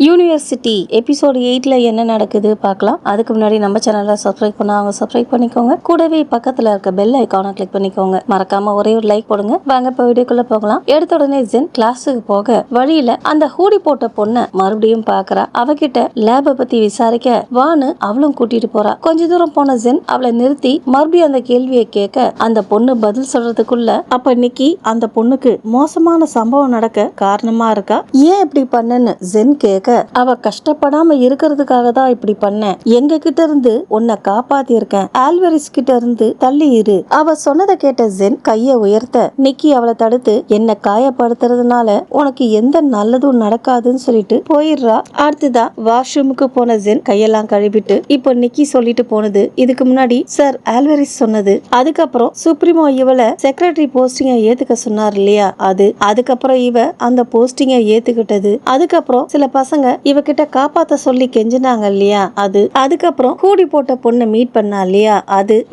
University episode 8ல என்ன நடக்குது பார்க்கலாம். அதுக்கு முன்னாடி நம்ம சேனலை சப்ஸ்கிரைப் பண்ணாங்க சப்ஸ்கிரைப் பண்ணிக்கோங்க. கூடவே பக்கத்துல இருக்க பெல் ஐக்கானை கிளிக் பண்ணிக்கோங்க. மறக்காம ஒரே ஒரு லைக் போடுங்க. வாங்க இப்போ வீடியோக்குள்ள போகலாம். எடுத்த உடனே ஜென் கிளாஸுக்கு போக வழியில அந்த ஹூடி போட்ட பொண்ணை மறுபடியும் பாக்குறா. அவகிட்ட லேப பத்தி விசாரிக்க வான்னு அவளும் கூட்டிட்டு போறா. கொஞ்ச தூரம் போன ஜென் அவளை நிறுத்தி மறுபடியும் அந்த கேள்வியை கேட்க அந்த பொண்ணு பதில் சொல்றதுக்குள்ள அப்ப நிக்கி அந்த பொண்ணுக்கு மோசமான சம்பவம் நடக்க காரணமா இருக்கா. ஏன் இப்படி பண்ணன்னு ஜென் கேட்க அவ கஷ்டப்படாம இருக்கிறதுக்காக தான் இப்படி பண்ண. எங்க கிட்ட இருந்து உன்னை காப்பாத்தி இருக்கேன். ஆல்வரிஸ் கிட்ட இருந்து தள்ளி இரு. அவ சொன்னதை கேட்ட ஜென் கைய உயர்த்த நிக்கி அவளை தடுத்து என்ன காயப்படுத்துறதுனால உனக்கு எந்த நல்லதும் நடக்காதுன்னு சொல்லிட்டு போயிடுறா. அடுத்துதான் வாஷ்ரூமுக்கு போன ஜென் கையெல்லாம் கழுவிட்டு இப்போ நிக்கி சொல்லிட்டு போனது இதுக்கு முன்னாடி சார் ஆல்வரிஸ் சொன்னது. அதுக்கப்புறம் சுப்ரீமோ இவளை செக்ரட்டரி போஸ்டிங்க ஏத்துக்க சொன்னார் இல்லையா, அதுக்கப்புறம் இவ அந்த போஸ்டிங்க ஏத்துக்கிட்டது. அதுக்கப்புறம் சில பசங்க இவகிட்ட காப்பாத்த சொல்லி கெஞ்சினாங்க இல்லையா, அதுக்கப்புறம் கூடி போட்ட பொண்ணை மீட் பண்ணா இல்லையா,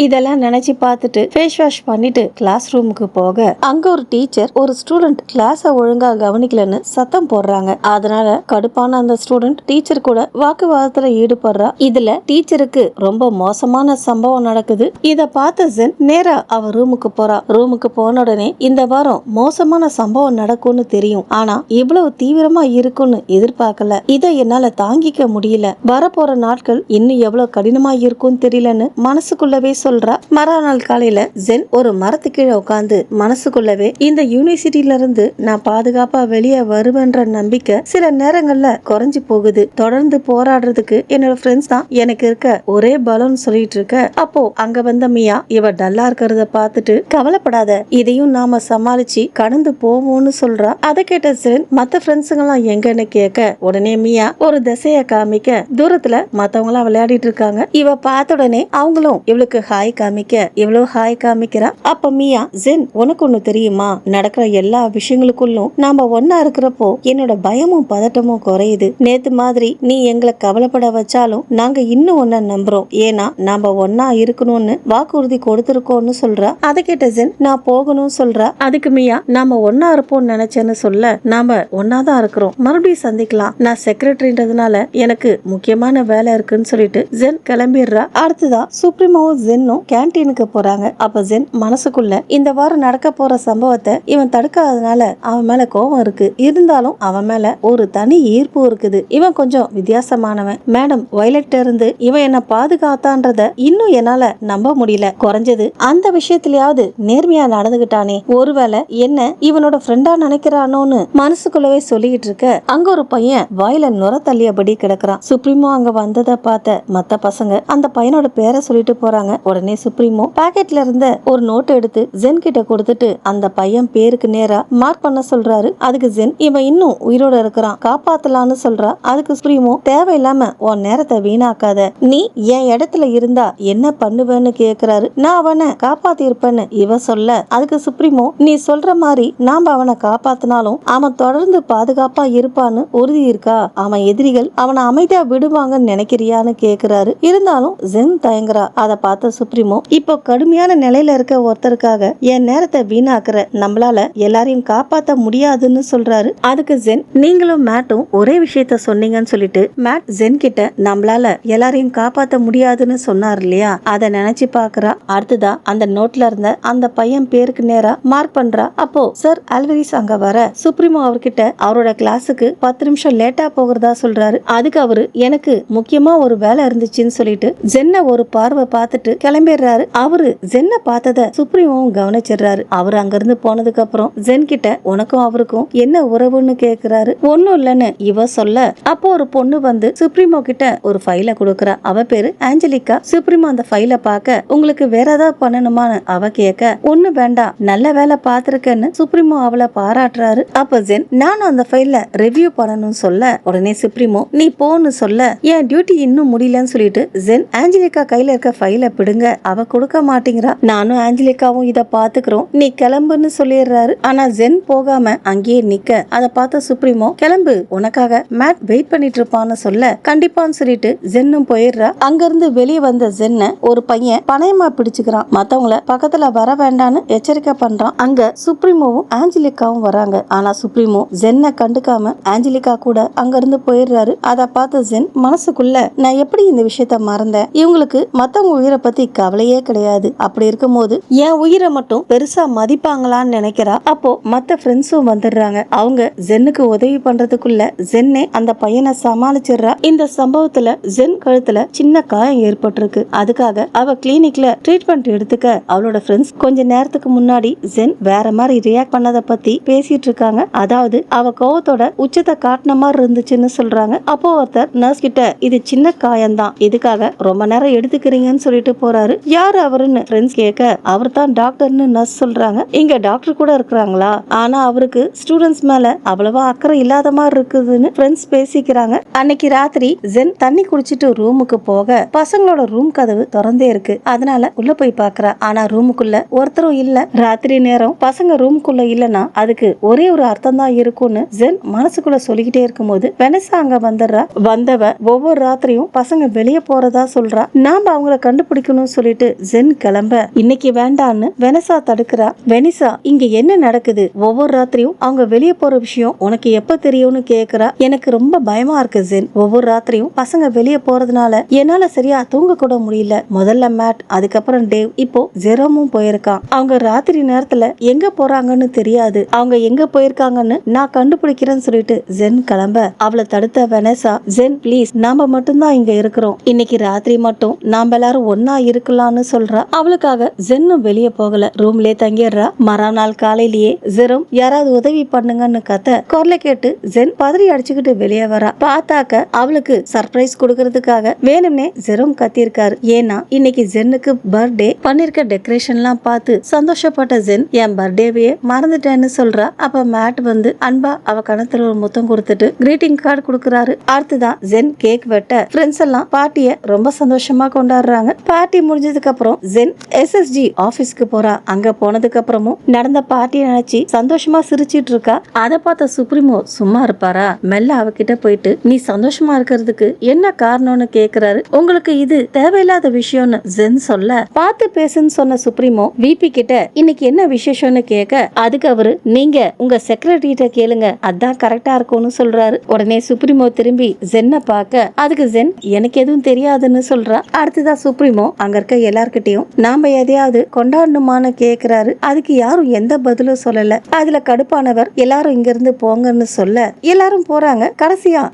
இதெல்லாம் நினைச்சு பார்த்துட்டு ஃபேஸ் வாஷ் பண்ணிட்டு கிளாஸ் ரூமுக்கு போக அங்க ஒரு டீச்சர் ஒரு ஸ்டூடெண்ட் கிளாஸ ஒழுங்கா கவனிக்கலன்னு சத்தம் போடுறாங்க. அதனால கடுப்பான அந்த ஸ்டூடெண்ட் டீச்சர் கூட வாக்குவாதத்துல ஈடுபடுறா. இதுல டீச்சருக்கு ரொம்ப மோசமான சம்பவம் நடக்குது. இத பார்த்த ஜென் நேரா அவ ரூமுக்கு போறா. ரூமுக்கு போன உடனே இந்த வாரம் மோசமான சம்பவம் நடக்கும்னு தெரியும், ஆனா இவ்வளவு தீவிரமா இருக்கும்னு எதிர்பார்க்கல. இதை என்னால தாங்கிக்க முடியல. வரப்போற நாட்கள் இன்னும் எவ்வளவு கடினமா இருக்கும் தெரியலன்னு மனசுக்குள்ளவே சொல்றா. மறுநாள் காலையில ஜென் ஒரு மரத்து கீழே உட்கார்ந்து மனசுக்குள்ளவே இந்த யூனிவர்சிட்டியில இருந்து நான் பாதுகாப்பா வெளியே வருவேன்ற நம்பிக்கை சில நேரங்கள்ல குறைஞ்சு போகுது. தொடர்ந்து போராடுறதுக்கு என்னோட ஃப்ரெண்ட்ஸ் தான் எனக்கு இருக்க ஒரே பலம்னு சொல்லிட்டு இருக்க. அப்போ அங்க வந்த மியா இவ டல்லா இருக்கிறத பார்த்துட்டு கவலைப்படாத, இதையும் நாம சமாளிச்சு கடந்து போவோம்னு சொல்றா. அதை கேட்ட ஜென் மத்த ஃப்ரெண்ட்ஸுங்கெல்லாம் எங்கன்னு கேட்க உடனே மியா ஒரு திசைய காமிக்க தூரத்துல மத்தவங்க எல்லாம் விளையாடிட்டு இருக்காங்க. இவ பார்த்த உடனே அவங்களும் இவளுக்கு ஹாய் காமிக்க இவ்வளவு ஹாய் காமிக்கிறா. அப்ப மியா ஜென் உனக்கு ஒண்ணு தெரியுமா, நடக்கிற எல்லா விஷயங்களுக்குள்ளும் நாம ஒன்னா இருக்கிறப்போ என்னோட பயமும் பதட்டமும் குறையுது. நேத்து மாதிரி நீ எங்களை கவலைப்பட வச்சாலும் நாங்க இன்னும் ஒன்ன நம்புறோம். ஏன்னா நாம ஒன்னா இருக்கணும்னு வாக்குறுதி கொடுத்திருக்கோம்னு சொல்றா. அதை கேட்ட ஜென் நான் போகணும்னு சொல்றா. அதுக்கு மியா நாம ஒன்னா இருப்போம்னு நினைச்சேன்னு சொல்ல நாம ஒன்னாதான் இருக்கிறோம், மறுபடியும் சந்திக்கலாம். நான் செக்ரட்டரின்றதுனால எனக்கு முக்கியமான வேலை இருக்குன்னு சொல்லிட்டு ஜென் கிளம்பிடுறா. அடுத்ததான் சுப்ரீமோவும் ஜென்னும் கேன்டீனுக்கு போறாங்க. அப்ப ஜென் மனசுக்குள்ள இந்த வாரம் நடக்க போற சம்பவத்தை இவன் தடுக்காதனால அவன் மேல கோபம் இருக்கு, இருந்தாலும் அவன் மேல ஒரு தனி ஈர்ப்பு இருக்குது. இவன் கொஞ்சம் வித்தியாசமானவன். மேடம் வயலட் இருந்து இவன் என்ன பாதுகாத்தான்றத இன்னும் என்னால நம்ப முடியல. குறைஞ்சது அந்த விஷயத்திலயாவது நேர்மையா நடந்துகிட்டானே, ஒருவேளை என்ன இவனோட ஃப்ரெண்டா நினைக்கிறானோன்னு மனசுக்குள்ளவே சொல்லிட்டு இருக்க அங்க ஒரு பையன் வாயில நுர தள்ளியபடி கிடக்குறான். சுப்ரீமோ அங்க வந்ததை பார்த்த மத்த பசங்க அந்த பையனோட பேரை சொல்லிட்டு போறாங்க. உடனே சுப்ரீமோ பாக்கெட்ல இருந்த ஒரு நோட் எடுத்து ஜென் கிட்ட கொடுத்துட்டு அந்த பையன் பேருக்கு நேரா மார்க் பண்ண சொல்றாரு. அதுக்கு ஜென் இவன் இன்னும் உயிரோட இருக்கிறான், காப்பாத்தலான்னு சொல்றா. அதுக்கு சுப்ரீமோ தேவையில்லாம உன் நேரத்தை வீணாக்காத, நீ என் இடத்துல இருந்தா என்ன பண்ணுவேன்னு கேக்குறாரு. நான் அவனை காப்பாத்தி இருப்பேன்னு இவ சொல்ல அதுக்கு சுப்ரீமோ நீ சொல்ற மாதிரி நாம அவனை காப்பாத்தினாலும் அவன் தொடர்ந்து பாதுகாப்பா இருப்பான்னு உறுதி இருக்கா, அவன் எதிரிகள் அவனை அமைதியா விடுவாங்கன்னு நினைக்கிறியான்னு கேக்குறாரு. இருந்தாலும் ஜென் தயங்குறா. அதை பார்த்த சுப்ரீமோ இப்போ கடுமையான நிலையில இருக்க ஒருத்தருக்காக என் நேரத்தை வீணாக்குற, நம்மளால எல்லாரையும் காப்பாத்த முடியாதுன்னு சொல்றாரு. அதுக்கு ஜென் நீங்களும் மேட்டும் ஒரே விஷயத்த சொன்னீங்கன்னு சொல்லிட்டு மேட் ஜென் கிட்ட நம்மளால எல்லாரையும் காப்பாத்த முடியாதுன்னு சொன்னார் இல்லையா, அதை நினைச்சு பாக்குறா. அடுத்ததான் அந்த நோட்ல இருந்த அந்த பையன் பேருக்கு நேரா மார்க் பண்றா. அப்போ சார் ஆல்வரிஸ் அங்க வர சுப்ரீமோ அவர்கிட்ட அவரோட கிளாஸுக்கு 10 நிமிஷம் லேட்டா போகிறதா சொல்றாரு. அதுக்கு அவரு எனக்கு முக்கியமா ஒரு வேலை இருந்துச்சுன்னு சொல்லிட்டு ஜென்ன ஒரு பார்வை பார்த்துட்டு கிளம்பிடுறாரு. அவரு ஜென்ன பார்த்தத சுப்ரீமோவும் கவனிச்சிடுறாரு. அவரு அங்கிருந்து போனதுக்கு அப்புறம் ஜென் கிட்ட உனக்கும் அவருக்கும் என்ன உறவுன்னு கேக்குறாரு. ஒன்னும் இல்லன்னு இவ சொல்ல அப்போ ஒரு பொண்ணு வந்து சுப்ரீமோ கிட்ட ஒரு ஃபைல கொடுக்கறா. அவ பேரு ஆஞ்சலிகா. சுப்ரீமோ அந்த ஃபைல பார்க்க உங்களுக்கு வேற ஏதாவது பண்ணணுமான்னு அவ கேட்க ஒண்ணு வேண்டாம், நல்ல வேலை பார்த்திருக்கேன்னு சுப்ரீமோ அவளை பாராட்டுறாரு. அப்ப ஜென் நானும் அந்த ஃபைல ரிவ்யூ பண்ணணும்னு சொல்ல உடனே சுப்ரீமோ நீ போன்னு சொல்ல என் டியூட்டி இன்னும் முடியலன்னு சொல்லிட்டு ஜென் ஆஞ்சலிகா கையில இருக்க ஃபைல பிடுங்க அவ கொடுக்க மாட்டேங்கிறா. நானும் ஆஞ்சலிகாவும் இத பாத்துக்கிறோம், நீ கிளம்புன்னு சொல்லிடுறாரு. ஆனா ஜென் போகாம அங்கேயே நிக்க அதை பார்த்த சுப்ரீமோ கிளம்பு, உனக்காக மேட் வெயிட் பண்ணிட்டு இருப்பான்னு சொல்ல கண்டிப்பான்னு சொல்லிட்டு ஜென்னும் போயிடுறா. அங்க இருந்து வெளியே வந்த ஜென்ன ஒரு பையன் பணையமா பிடிச்சுக்கிறான். மத்தவங்கள பக்கத்துல வர வேண்டான்னு எச்சரிக்கை பண்றான். அங்க சுப்ரீமோவும் ஆஞ்சலிகாவும் வராங்க. ஆனா சுப்ரீமோ ஜென்ன கண்டுக்காம ஆஞ்சலிகா கூட அங்க இருந்து போயிடுறாரு. அத பார்த்த ஜென் மனசுக்குள்ள நான் எப்படி இந்த விஷயத்த மறந்தேன், இவங்களுக்கு மத்தவங்க உயிரை பத்தி கவலையே கிடையாது, அப்படி இருக்கும்போது என் உயிரை மட்டும் பெருசா மதிப்பாங்களான்னு நினைக்கிறா. அப்போ மத்த ஃப்ரெண்ட்ஸும் வந்துடுறாங்க. அவங்க ஜென்னுக்கு உதவி பண்றதுக்குள்ள ஜென்னே அந்த பையனை சமாளிச்சிடுறா. இந்த சம்பவத்துல ஜென் கழுத்துல சின்ன காயம் ஏற்பட்டிருக்கு. அதுக்காக அவ கிளினிக்ல ட்ரீட்மெண்ட் எடுத்துக்க அவளோட ஃப்ரெண்ட்ஸ் கொஞ்ச நேரத்துக்கு முன்னாடி ஜென் வேற மாதிரி ரியாக்ட் பண்ணத பத்தி பேசிட்டு இருக்காங்க. அதாவது அவ கோவத்தோட உச்சத்தை காட்டின மாதிரி இருந்துச்சுன்னு சொல்றாங்க. அப்போ ஒருத்தர் நர்ஸ் கிட்ட இது சின்ன காயம்தான், இதுக்காக ரொம்ப நேரம் எடுத்துக்கிறீங்கன்னு சொல்லிட்டு போறாரு. யாரு அவருன்னு ஃப்ரெண்ட்ஸ் கேட்க அவர் தான் டாக்டர்னு நர்ஸ் சொல்றாங்க. இங்க டாக்டர் கூட இருக்கிறாங்களா, ஆனா அவருக்கு ஸ்டூடெண்ட்ஸ் மேல அவ்வளவா அக்கறை இல்லாத மாதிரி இருக்குதுன்னு ஃப்ரெண்ட்ஸ் பேசிக்கிறாங்க. அன்னைக்கு ராத்திரி ஜென் தண்ணி குடிச்சிட்டு ரூமுக்கு போக பசங்களோட ரூம் கதவு திறந்தே இருக்கு. அதனால உள்ள போய் பாக்குறா. ஆனா ரூமுக்குள்ள ஒருத்தரும் இல்ல. ராத்திரி நேரம் பசங்க ரூமுக்குள்ள இல்லனா அதுக்கு ஒரே ஒரு அர்த்தம் தான் இருக்கும்னு ஜென் மனசுக்குள்ள சொல்லிக்கிட்டே இருக்கும்போது வெனசா அங்க வந்துடுறா. வந்தவ ஒவ்வொரு ராத்திரியும் பசங்க வெளியே போறதா சொல்றா. நாம அவங்கள கண்டுபிடிக்கணும்னு சொல்லிட்டு ஜென் கிளம்ப இன்னைக்கு வேண்டான்னு வெனசா தடுக்கிறா. வெனிசா இங்க என்ன நடக்குது, ஒவ்வொரு ராத்திரியும் அவங்க வெளியே போற விஷயம் உனக்கு எப்ப தெரியும்னு கேக்குறா. எனக்கு ரொம்ப பயமா இருக்கு ஜென், ஒவ்வொரு ராத்திரியும் பசங்க வெளியே போறதுனால என்னால சரியா தூங்க கூட முடியல. முதல்ல மேட், அதுக்கப்புறம் டேவ், இப்போ ஜெரோமும் போயிருக்கான். அவங்க ராத்திரி நேரத்துல எங்க போறாங்கன்னு தெரியாது, அவங்க எங்க போயிருக்காங்கன்னு நான் கண்டுபிடிக்கிறேன்னு சொல்லிட்டு ஜென் கிளம்ப அவளை தடுத்த வெனசா, ஜென் ப்ளீஸ் நாம மட்டும்தான் இங்க இருக்கிறோம், இன்னைக்கு ராத்திரி மட்டும் நாம எல்லாரும் ஒன்னா இருக்கலாம்னு சொல்றா. அவளுக்காக ஜென்னும் வெளியே போகல, ரூம்லயே தங்கிடுறா. மறுநாள் காலையிலேயே ஜெரோம் யாராவது உதவி பண்ணுங்கன்னு கத்த குரலை கேட்டு ஜென் பதறி அடிச்சுக்கிட்டு வெளியே வரா. பார்த்தாக்க அவளுக்கு சர்ப்ரைஸ் கொடுக்கறதுக்காக வேணும்னே ஜெரோம் கத்திருக்காரு. ஏன்னா இன்னைக்கு ஜென்னுக்கு பர்த்டே, பண்ணிருக்க டெக்கரேஷன்லாம் பார்த்து சந்தோஷப்பட்ட ஜென் என் பர்த்டேவையே மறந்துட்டேன்னு சொல்றா. அப்ப மேட் வந்து அன்பா அவ கணத்துல ஒரு முத்தம் கொடுத்துட்டு கிரீட்டிங் கார்டு கொடுக்கறாரு. அடுத்துதான் ஜென் கேக் வெட்ட ஃப்ரெண்ட்ஸ் எல்லாம் பார்ட்டிய ரொம்ப சந்தோஷமா கொண்டாடுறாங்க. பார்ட்டி முடிஞ்சதுக்கு அப்புறம் ஜென் எஸ்எஸ்ஜி ஆபீஸ்க்கு போறா. அங்க போனதுக்கு அப்புறமும் நடந்த பார்ட்டியை நினைச்சு சந்தோஷமா சிரிச்சிட்டு இருக்கா. அதை பார்த்த சுப்ரீமோ சும்மா இருப்பாரா, மெல்ல அவகிட்ட போயிட்டு நீ சந்தோஷமா இருக்கிறதுக்கு என்ன காரணம்னு கேக்குறாரு. உங்களுக்கு இது தேவையில்லாத விஷயம்னு ஜென் சொல்ல பார்த்து பேசுன்னு சொன்ன சுப்ரீமோ விபி கிட்ட இன்னைக்கு என்ன விசேஷம்னு கேட்க அதுக்கு அவரு நீங்க உங்க செக்ரட்டரிட்ட கேளுங்க, அதான் கரெக்டா இருக்கும்னு சொல்றாரு. உடனே சுப்ரீமோ திரும்பி ஜென்னை பார்க்க அதுக்கு ஜென் எனக்கு எதுவும் தெரியாதுன்னு சொல்றா. அடுத்ததான் சுப்ரீமோ அங்க இருக்க எல்லார்கிட்டையும் நாம எதையாவது கொண்டாடணுமான்னு கேக்குறாரு. அதுக்கு யாரும் எந்த பதிலும் சொல்லல. அதுல கடுப்பானவர் எல்லாரும் இங்க இருந்து போங்கன்னு சொல்ல எல்லாரும் போறாங்க.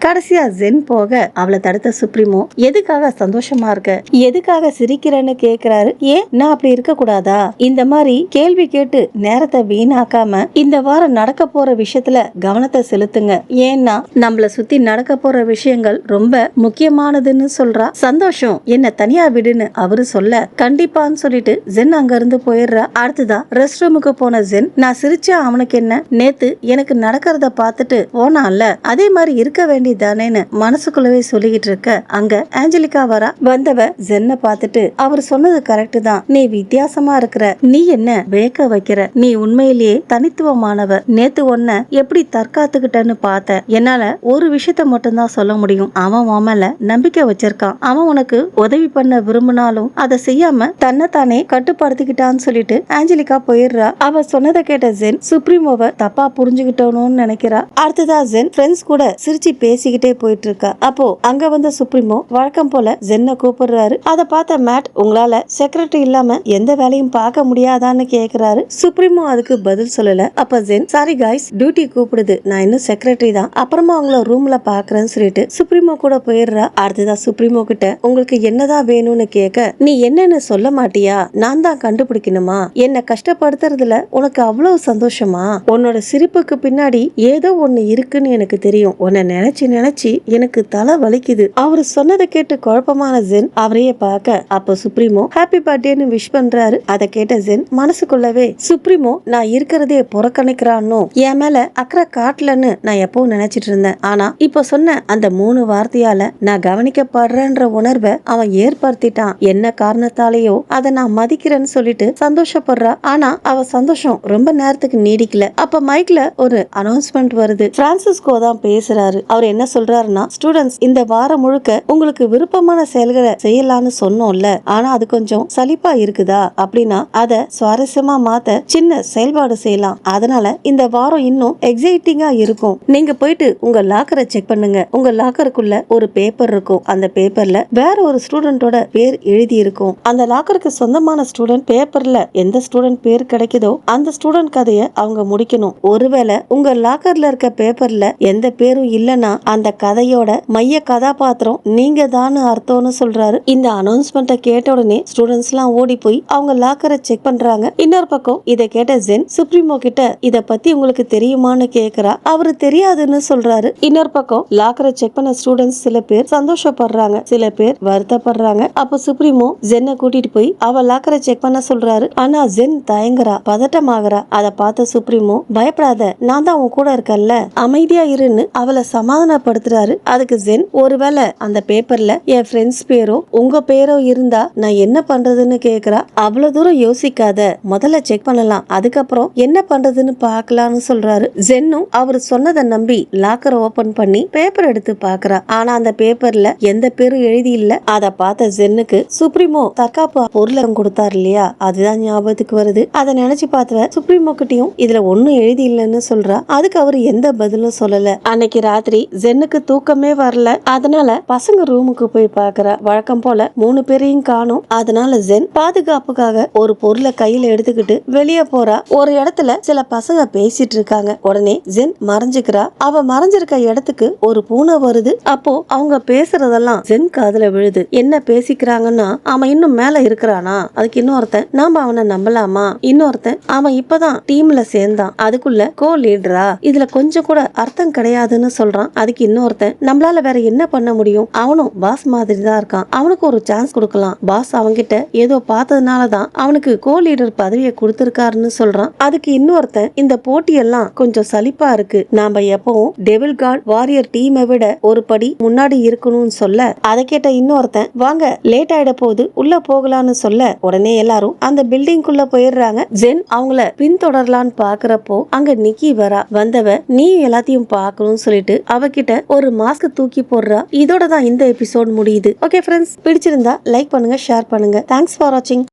கடைசியா ஜென் போக அவளை தடுத்த சுப்ரீமோ எதுக்காக சந்தோஷமா இருக்க, எதுக்காக சிரிக்கிறேன்னு கேக்குறாரு. ஏன் நான் அப்படி இருக்க கூடாதா, இந்த மாதிரி கேள்வி கேட்டு நேரத்தை வீணாக்காம இந்த வாரம் நடக்க போற விஷயத்துல கவனத்தை செலுத்துங்க, ஏன்னா நம்மள சுத்தி நடக்க போற விஷயங்கள் ரொம்ப முக்கியமானதுன்னு சொல்றா. சந்தோஷம் என்ன தனியா விடுன்னு அவரு சொல்ல கண்டிப்பான்னு சொல்லிட்டு ஜென் அங்க இருந்து போயிடுறா. அடுத்துதான் ரெஸ்ட் ரூமுக்கு போன ஜென் நான் சிரிச்சா அவனுக்கு என்ன, நேத்து எனக்கு நடக்கிறத பார்த்துட்டு போனான்ல அதே மாதிரி இருக்க வேண்டியதானேன்னு மனசுக்குள்ளவே சொல்லிக்கிட்டு இருக்க அங்க ஆஞ்சலிகா வரா. வந்தவ ஜென்னை பார்த்துட்டு அவர் சொன்னது கரெக்ட் தான், நீ வித்தியாசமா இருக்கிற, நீ என்ன வேக்க வைக்கிற, நீ உண்மையிலேயே தனித்துவமானவ, நேத்து ஒன்ன எப்படி தற்காத்துக்கிட்டன்னு பார்த்த, என்னால ஒரு விஷயத்த மட்டும் தான் சொல்ல முடியும், அவன் மேல நம்பிக்கை வச்சிருக்கான், அவன் உனக்கு உதவி பண்ண விரும்பினாலும் அதை செய்யாம தன்னைத்தானே கட்டுப்படுத்திக்கிட்டான்னு சொல்லிட்டு ஆஞ்சலிகா போயிடுறா. அவ சொன்னதை கேட்ட ஜென் சுப்ரீமோவை தப்பா புரிஞ்சுக்கிட்டோன்னு நினைக்கிறா. அடுத்ததா ஜென் ஃப்ரெண்ட்ஸ் கூட சிரிச்சு பேசிக்கிட்டே போயிட்டு இருக்கா. அப்போ அங்க வந்த சுப்ரீமோ வழக்கம் போல ஜென்னை கூப்பிடுறாரு. அதை பார்த்த மேட் உங்களால செக்ரட்டரி இல்லாம எந்த வேலையும் பார்க்க முடியாதான்னு கேக்குறாரு. சுப்ரீமோ அதுக்கு பதில் சொல்லல. அப்ப ஜென் சாரி காய்ஸ், டியூட்டி கூப்பிடுது, நான் இன்னும் செக்ரட்டரி தான், அப்புறமா அவங்கள ரூம்ல பாக்குறேன்னு சொல்லிட்டு சுப்ரீமோ கூட போயிடுறா. அடுத்ததா சுப்ரீமோ கிட்ட உங்களுக்கு என்னதான் வேணும்னு கேட்க நீ என்னன்னு சொல்ல மாட்டியா, நான் தான் கண்டுபிடிக்கணுமா, என்ன கஷ்டப்படுத்துறதுல உனக்கு அவ்வளவு சந்தோஷமா, உன்னோட சிரிப்புக்கு பின்னாடி ஏதோ ஒண்ணு இருக்குன்னு எனக்கு தெரியும், உன்னை நினைச்சு எனக்கு தலை வலிக்குது. அவரு சொன்னதை கேட்டு குழப்பமான ஜென் அவரையே பார்க்க அப்ப சுப்ரீமோ ஹாப்பி பர்த்டேன்னு விஷ் பண்றாரு. அதை கேட்ட ஜென் மனசுக்குள்ளவே சுப்ரீமோ நான் இருக்கிறதே புறக்கணிக்கிறான்னு என் மேல அக்கறை காட்டலன்னு நான் எப்பவும் நினைச்சிட்டு இருந்தேன், ஆனா இப்ப சொன்ன அந்த 3 வார்த்தையால நான் கவனிக்கப்படுறேன்ற உணர்வை அவன் ஏற்படுத்திட்டான், என்ன காரணத்தாலேயோ அதை நான் மதிக்கிறேன்னு சொல்லிட்டு சந்தோஷப்படுறா. ஆனா அவ சந்தோஷம் ரொம்ப நேரத்துக்கு நீடிக்கல. அப்ப மைக்ல ஒரு அனௌன்ஸ்மெண்ட் வருது. பிரான்சிஸ்கோ தான் பேசுறாரு. அவர் என்ன சொல்றாருன்னா, ஸ்டூடெண்ட்ஸ் இந்த வாரம் முழுக்க உங்களுக்கு விருப்பமான செயல்களை செய்யலாம்னு சொன்னோம்ல, ஆனா அது கொஞ்சம் சலிப்பா இருக்குதா, அப்படின்னா அதை சுவாரஸ்யமா மாத்த சின்ன செயல்பாடு செய்யலாம், அதனால இந்த வாரம் இன்னும் எக்ஸைட்டிங்கா இருக்கும், நீங்க போயிட்டு உங்க லாக்கரை செக் பண்ணுங்க. உங்க லாக்கருக்குள்ள ஒரு பேப்பர் இருக்கும். அந்த பேப்பர்ல வேற ஒரு ஸ்டூடெண்டோட பேர் எழுதி இருக்கும். அந்த லாக்கருக்கு சொந்தமான ஸ்டூடெண்ட் பேப்பர்ல எந்த ஸ்டூடெண்ட் பேர் கிடைக்குதோ அந்த ஸ்டூடெண்ட் கதையை அவங்க முடிக்கணும். ஒருவேளை உங்க லாக்கர்ல இருக்க பேப்பர்ல எந்த பேரும் இல்லனா அந்த கதையோட மைய கதாபாத்திரம் நீங்க தான் அர்த்தம்னு சொல்றாரு. இந்த அனௌன்ஸ்மெண்ட்டை கேட்ட உடனே ஸ்டூடெண்ட்ஸ் எல்லாம் ஓடி போய் அவங்க லாக்கரை செக் பண்றாங்க. இன்னொரு பக்கம் இதை கேட்ட ஜென் சுப்ரீமோ கிட்ட இத பத்தி உங்களுக்கு தெரியுமான்னு கேக்குறா. அவரு தெரியாதுன்னு சொல்றாரு. இன்னொரு பக்கம் லாக்கரை செக் பண்ண ஸ்டூடெண்ட்ஸ் சில பேர் சந்தோஷப்படுறாங்க, சில பேர் வருத்தப்படுறாங்க. அப்ப சுப்ரீமோ ஜென்னை கூட்டிட்டு போய் அவ லாக்கரை செக் பண்ண சொல்றாரு. ஆனா ஜென் தயங்குறா, பதட்டமாகறா. அதை பார்த்த சுப்ரீமோ பயப்படாத, நான் தான் உன் கூட இருக்கல்ல, அமைதியா இருன்னு அவளை சமாதானப்படுத்துறாரு. அதுக்கு ஜென் ஒருவேளை அந்த பேப்பர்ல என் ஃப்ரெண்ட்ஸ் பேரோ உங்க பேரோ இருந்தா நான் என்ன பண்றதுன்னு கேக்குறா. அவ்வளவு தூரம் யோசிக்காத, முதல்ல செக் பண்ணலாம், அதுக்கப்புறம் என்ன பண்றதுன்னு பாக்கலாம்னு சொல்றாரு. ஜென்னும் அவர் சொன்னதை நம்பி லாக்கரை ஓபன் பண்ணி பேப்பர் எடுத்து பாக்குறா. ஆனா அந்த பேப்பர்ல எந்த பேரும் எழுதி இல்ல. அதை பார்த்த ஜென்னுக்கு சுப்ரீமோ தற்காப்பு பொருளம் கொடுத்தாரு இல்லையா, அதுதான் ஞாபகத்துக்கு வருது. அதை நினைச்சு பார்த்த சுப்ரீமோ கிட்டயும் இதுல ஒன்னும் எழுதி இல்லைன்னு சொல்றா. அதுக்கு அவர் எந்த பதிலும் சொல்லல. அன்னைக்கு ராத்திரி ஜென்னுக்கு தூக்கமே வரல. அதனால பசங்க ரூமுக்கு போய் பாக்குறா. வழக்கம் போல 3 பேரையும் காணும். அதனால ஜென் பாதுகாப்புக்காக ஒரு பொருளை கையில எடுத்துக்கிட்டு வெளியே போறா. ஒரு இடத்துல சில பசங்க பேசிட்டு இருக்காங்க. உடனே ஜென் மறைஞ்சுக்கிறா. அவ மறைஞ்சிருக்க இடத்துக்கு ஒரு பூனை வருது. அப்போ அவங்க பேசுறதெல்லாம் ஜென் காதுல விழுது. என்ன பேசிக்கிறாங்கன்னா, அவன் இன்னும் மேல இருக்கிறானா, அதுக்கு இன்னொருத்தன் நாம அவனை நம்பலாமா, இன்னொருத்தன் அவன் இப்பதான் டீம்ல சேர்ந்தான், அதுக்குள்ள கோ லீடரா, இதுல கொஞ்சம் கூட அர்த்தம் கிடையாதுன்னு சொல்றான். அதுக்கு இன்னொருத்தன் நம்மளால வேற என்ன பண்ண முடியும், அவனும் பாஸ் மாதிரி தான் இருக்கான், அவனுக்கு ஒரு சான்ஸ் கொடுக்கலாம், பாஸ் அவன்கிட்ட ஏதோ பார்த்ததுனாலதான் அவனுக்கு கோ லீடர் பதவியை கொடுத்திருக்காருன்னு சொல்றான். அதுக்கு இன்னொருத்தன் இந்த போட்டியெல்லாம் கொஞ்சம் சலிப்பா இருக்கு, நாம எப்பவும் டெவில் காட் வாரியர் டீமை விட ஒரு படி முன்னாடி இருக்கணும்னு சொல்ல, அதை கேட்ட இன்னொருத்தன் வாங்க லேட் ஆயிட போகுது உள்ள போகலான்னு சொல்ல, உடனே எல்லாரும் அந்த பில்டிங்குள்ள போயிடுறாங்க. ஜென் அவங்கள பின்தொடரலான்னு பாக்குறப்போ அங்க நிக்கி வரா. வந்தவ நீ எல்லாத்தையும் பார்க்கணும்னு சொல்லிட்டு அவகிட்ட ஒரு மாஸ்க் தூக்கி போடுறா. இதோட தான் இந்த எபிசோட் முடியுது. ஓகே ஃப்ரெண்ட்ஸ், பிடிச்சிருந்தா லைக் பண்ணுங்க, ஷேர் பண்ணுங்க. தேங்க்ஸ் ஃபார் வாட்சிங்.